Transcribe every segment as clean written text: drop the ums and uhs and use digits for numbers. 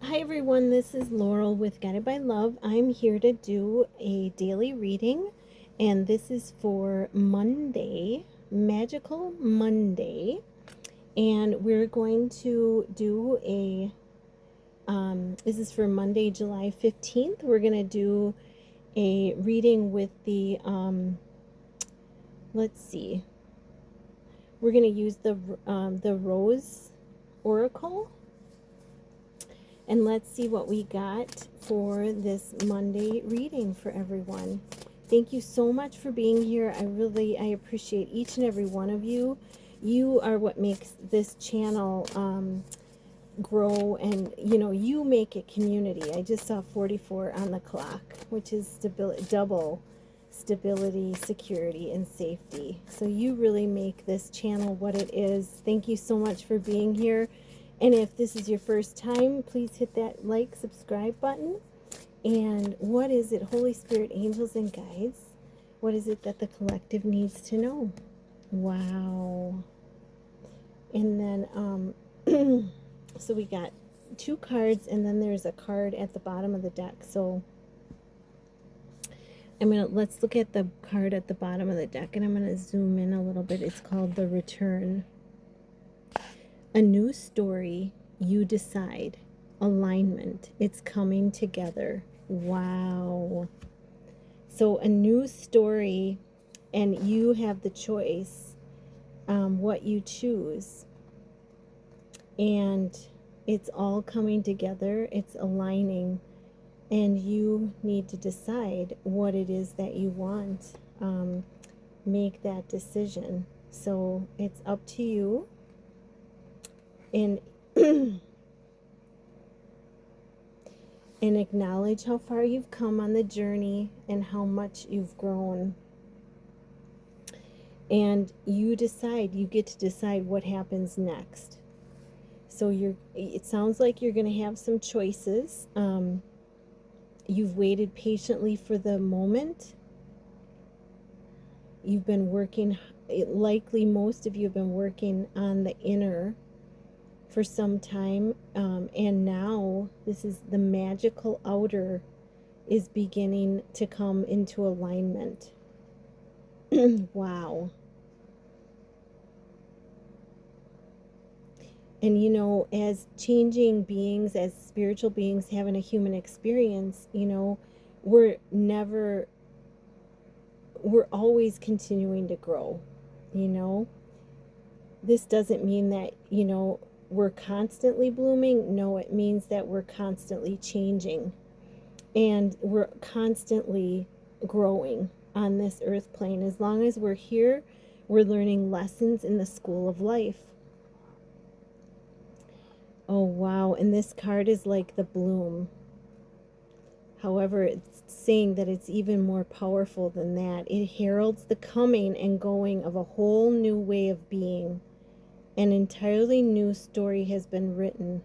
Hi everyone, this is Laurel with Guided by Love. I'm here to do a daily reading, and this is for Monday, Magical Monday. And we're going to do this is for Monday, July 15th. We're going to do a reading with the, let's see, we're going to use the Rose Oracle. And let's see what we got for this Monday reading for everyone. Thank you so much for being here. I appreciate each and every one of you. You are what makes this channel grow, and you make it community. I just saw 44 on the clock, which is double stability, security, and safety. So you really make this channel what it is. Thank you so much for being here. And if this is your first time, please hit that like, subscribe button. And what is it, Holy Spirit, angels, and guides? What is it that the collective needs to know? Wow. And then, so we got 2 cards, and then there's a card at the bottom of the deck. So let's look at the card at the bottom of the deck, and I'm gonna zoom in a little bit. It's called the Return. A new story, you decide. Alignment, it's coming together. Wow. So a new story, and you have the choice what you choose. And it's all coming together, it's aligning, and you need to decide what it is that you want. Make that decision. So it's up to you. And and acknowledge how far you've come on the journey and how much you've grown. And you get to decide what happens next. So it sounds like you're going to have some choices. You've waited patiently for the moment. You've been working, likely most of you have been working on the inner for some time, and now this is the magical outer is beginning to come into alignment. Wow. And as changing beings, as spiritual beings having a human experience, we're always continuing to grow. This doesn't mean that we're constantly blooming. No, it means that we're constantly changing, and we're constantly growing on this earth plane. As long as we're here, we're learning lessons in the school of life. Oh wow, and this card is like the bloom. However, it's saying that it's even more powerful than that. It heralds the coming and going of a whole new way of being. An entirely new story has been written.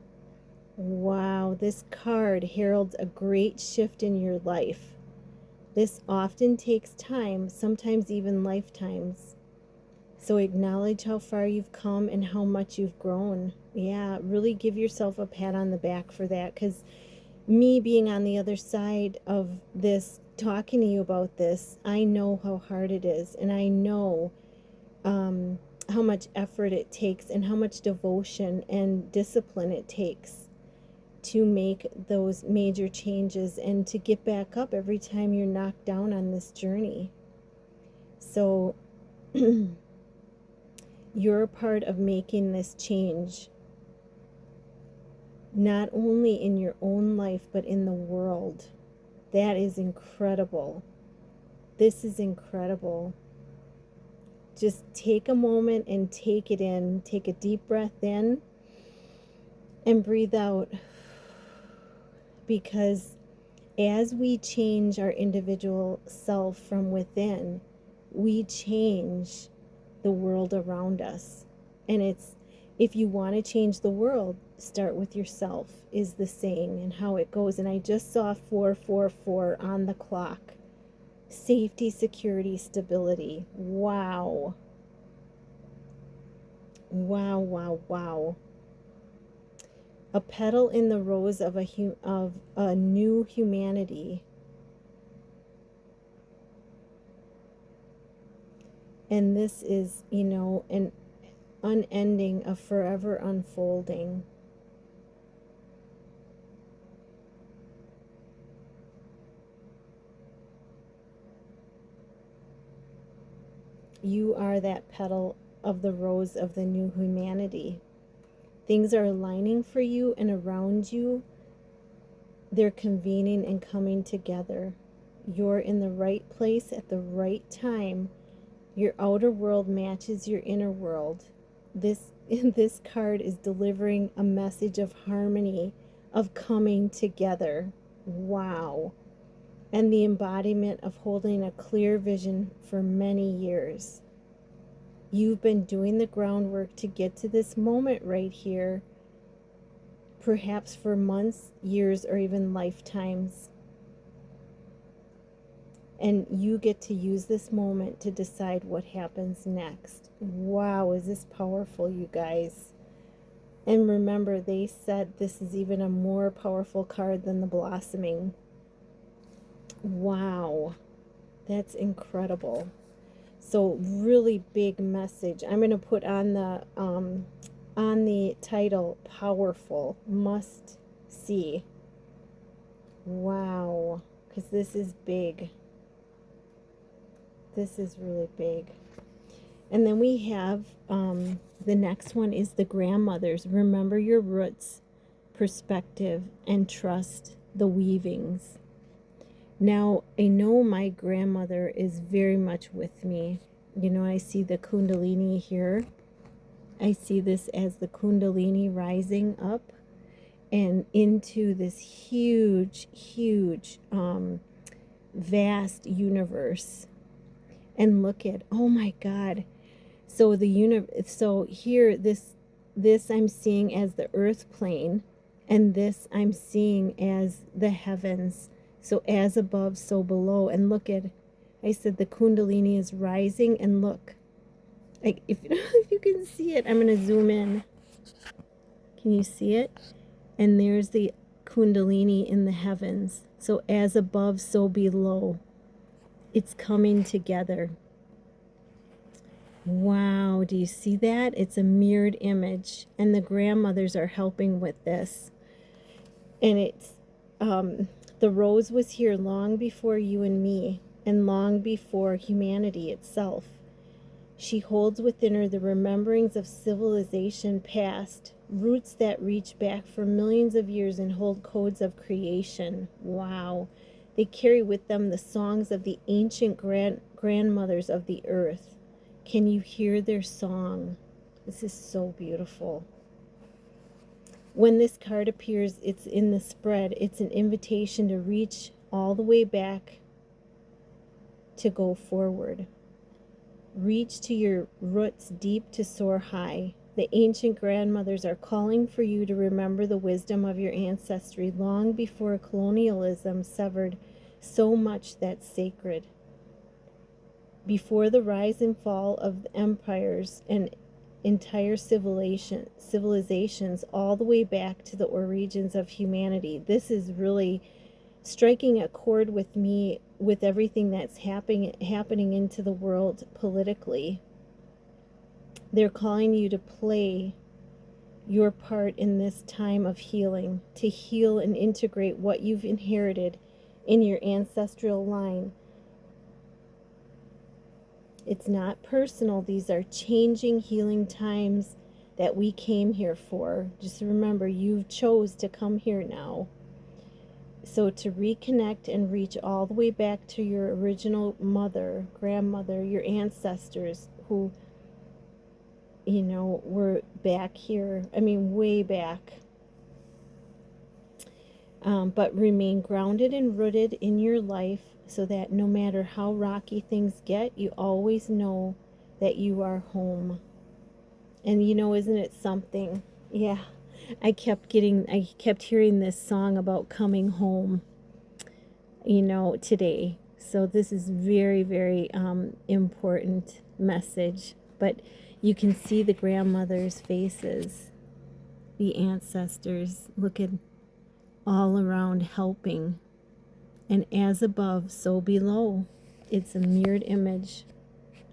Wow, this card heralds a great shift in your life. This often takes time, sometimes even lifetimes. So acknowledge how far you've come and how much you've grown. Yeah, really give yourself a pat on the back for that, because me being on the other side of this, talking to you about this, I know how hard it is, and I know how much effort it takes and how much devotion and discipline it takes to make those major changes and to get back up every time you're knocked down on this journey. So you're a part of making this change, not only in your own life, but in the world. That is incredible. This is incredible. Just take a moment and take it in. Take a deep breath in and breathe out. Because as we change our individual self from within, we change the world around us. And if you want to change the world, start with yourself, is the saying, and how it goes. And I just saw 444 on the clock. Safety, security, stability. Wow. Wow, wow, wow. a petal in the rose of a new humanity. And this is, an unending, a forever unfolding. You are that petal of the rose of the new humanity. Things are aligning for you and around you. They're convening and coming together. You're in the right place at the right time. Your outer world matches your inner world. This card is delivering a message of harmony, of coming together. Wow. And the embodiment of holding a clear vision for many years. You've been doing the groundwork to get to this moment right here, perhaps for months, years, or even lifetimes. And you get to use this moment to decide what happens next. Wow, is this powerful, you guys? And remember, they said this is even a more powerful card than the blossoming. Wow, that's incredible. So really big message. I'm going to put on the title, powerful, must see. Wow, because this is big. This is really big. And then we have the next one is the grandmothers. Remember your roots, perspective, and trust the weavings. Now, I know my grandmother is very much with me. I see the Kundalini here. I see this as the Kundalini rising up and into this huge, huge, vast universe. And look at, oh my God. So so here, this I'm seeing as the earth plane, and this I'm seeing as the heavens. So as above, so below. And look at, I said the Kundalini is rising, and look, like if you can see it, I'm going to zoom in. Can you see it? And there's the Kundalini in the heavens. So as above, so below. It's coming together. Wow, do you see that? It's a mirrored image, and the grandmothers are helping with this. And it's the rose was here long before you and me, and long before humanity itself. She holds within her the rememberings of civilization past, roots that reach back for millions of years and hold codes of creation. Wow. They carry with them the songs of the ancient grandmothers of the earth. Can you hear their song? This is so beautiful. When this card appears, it's in the spread. It's an invitation to reach all the way back, to go forward. Reach to your roots deep to soar high. The ancient grandmothers are calling for you to remember the wisdom of your ancestry long before colonialism severed so much that's sacred. Before the rise and fall of empires and entire civilizations, all the way back to the origins of humanity. This is really striking a chord with me, with everything that's happening into the world politically. They're calling you to play your part in this time of healing, to heal and integrate what you've inherited in your ancestral line. It's not personal. These are changing, healing times that we came here for. Just remember, you chose to come here now. So to reconnect and reach all the way back to your original mother, grandmother, your ancestors who, were back here. I mean, way back. But remain grounded and rooted in your life, so that no matter how rocky things get, you always know that you are home. And isn't it something? Yeah, I kept hearing this song about coming home, today. So this is very, very important message. But you can see the grandmothers' faces. the ancestors. Look at all around helping. And as above, so below. It's a mirrored image.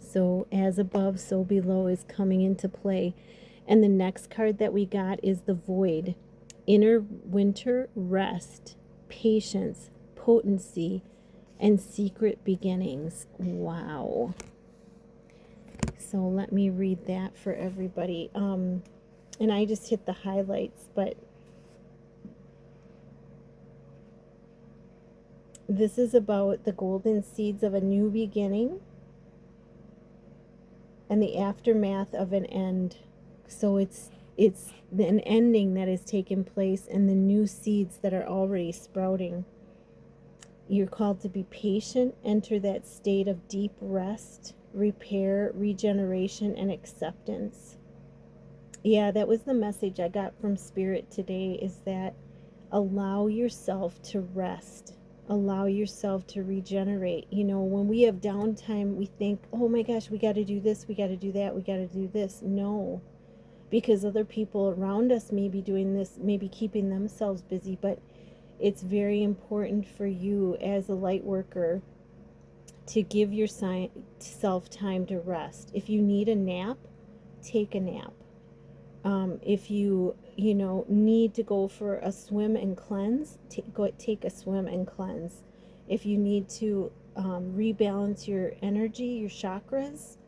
So as above, so below is coming into play. And the next card that we got is the Void. Inner winter rest, patience, potency, and secret beginnings. Wow. So let me read that for everybody. And I just hit the highlights, but this is about the golden seeds of a new beginning and the aftermath of an end. So it's an ending that has taken place and the new seeds that are already sprouting. You're called to be patient, enter that state of deep rest, repair, regeneration, and acceptance. Yeah, that was the message I got from Spirit today, is that allow yourself to rest. Allow yourself to regenerate. You know, when we have downtime, we think, oh my gosh, we got to do this, we got to do that, we got to do this. No, because other people around us may be doing this, maybe keeping themselves busy, but it's very important for you as a light worker to give yourself time to rest. If you need a nap, take a nap. If you need to go for a swim and cleanse, take a swim and cleanse. If you need to rebalance your energy, your chakras,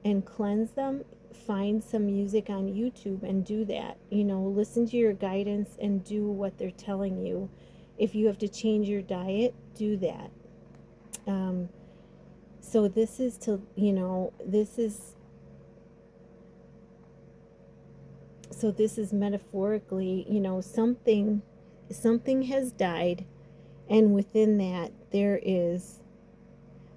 and cleanse them, find some music on YouTube and do that. Listen to your guidance and do what they're telling you. If you have to change your diet, do that. So this is this is metaphorically, something has died, and within that there is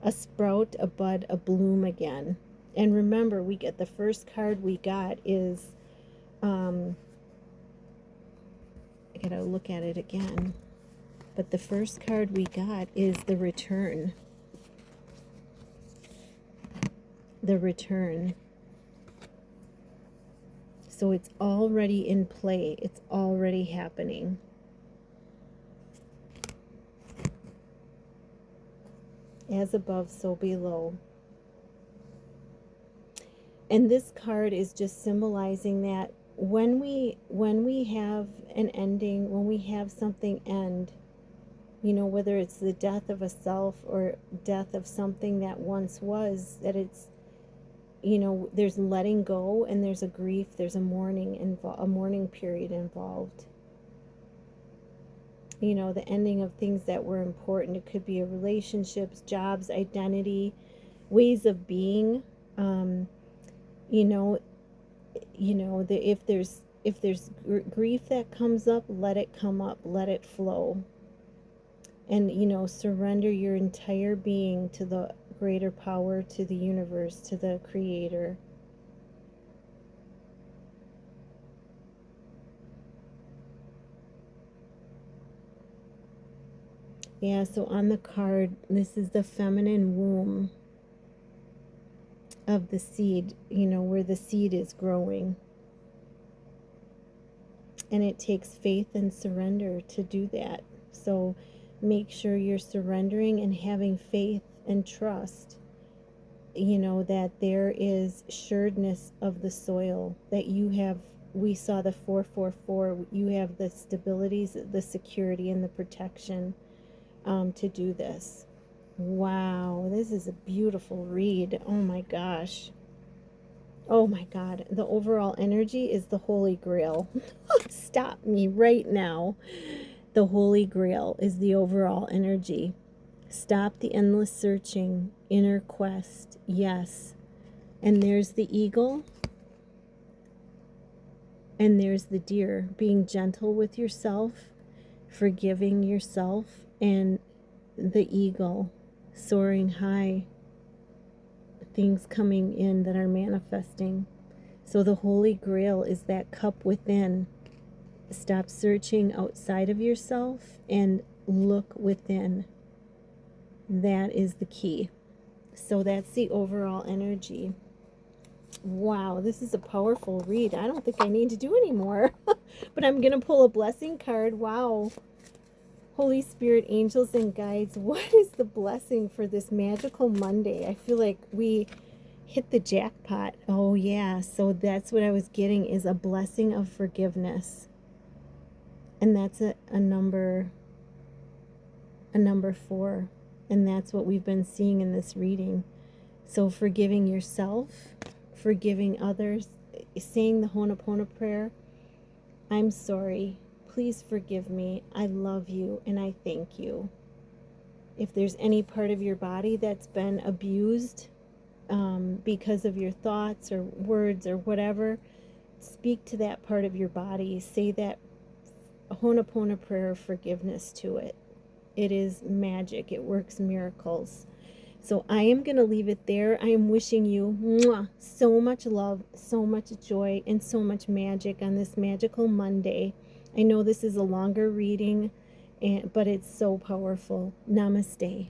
a sprout, a bud, a bloom again. And remember, we get the first card we got is I gotta look at it again. But the first card we got is the return. The return. So it's already in play. It's already happening. As above, so below. And this card is just symbolizing that when we have an ending, when we have something end, whether it's the death of a self or death of something that once was, that it's, there's letting go and there's a grief, there's a mourning period involved. The ending of things that were important. It could be a relationships, jobs, identity, ways of being. If there's grief that comes up, let it come up, let it flow. And surrender your entire being to the greater power, to the universe, to the creator. Yeah, so on the card, this is the feminine womb of the seed, where the seed is growing. And it takes faith and surrender to do that. So make sure you're surrendering and having faith and trust, that there is sureness of the soil, that you have. We saw the 444. You have the stabilities, the security, and the protection to do this. Wow, this is a beautiful read. Oh my gosh. Oh my God. The overall energy is the Holy Grail. Stop me right now. The Holy Grail is the overall energy. Stop the endless searching, inner quest. Yes. And there's the eagle. And there's the deer. Being gentle with yourself, forgiving yourself, and the eagle soaring high. Things coming in that are manifesting. So the Holy Grail is that cup within. Stop searching outside of yourself and look within. That is the key. So that's the overall energy. Wow, this is a powerful read. I don't think I need to do any more. But I'm going to pull a blessing card. Wow. Holy Spirit, angels, and guides, what is the blessing for this magical Monday? I feel like we hit the jackpot. Oh, yeah. So that's what I was getting, is a blessing of forgiveness. And that's a number 4. And that's what we've been seeing in this reading. So forgiving yourself, forgiving others, saying the Ho'oponopono prayer. I'm sorry. Please forgive me. I love you and I thank you. If there's any part of your body that's been abused because of your thoughts or words or whatever, speak to that part of your body. Say that Ho'oponopono prayer of forgiveness to it. It is magic. It works miracles. So I am going to leave it there. I am wishing you so much love, so much joy, and so much magic on this magical Monday. I know this is a longer reading, but it's so powerful. Namaste.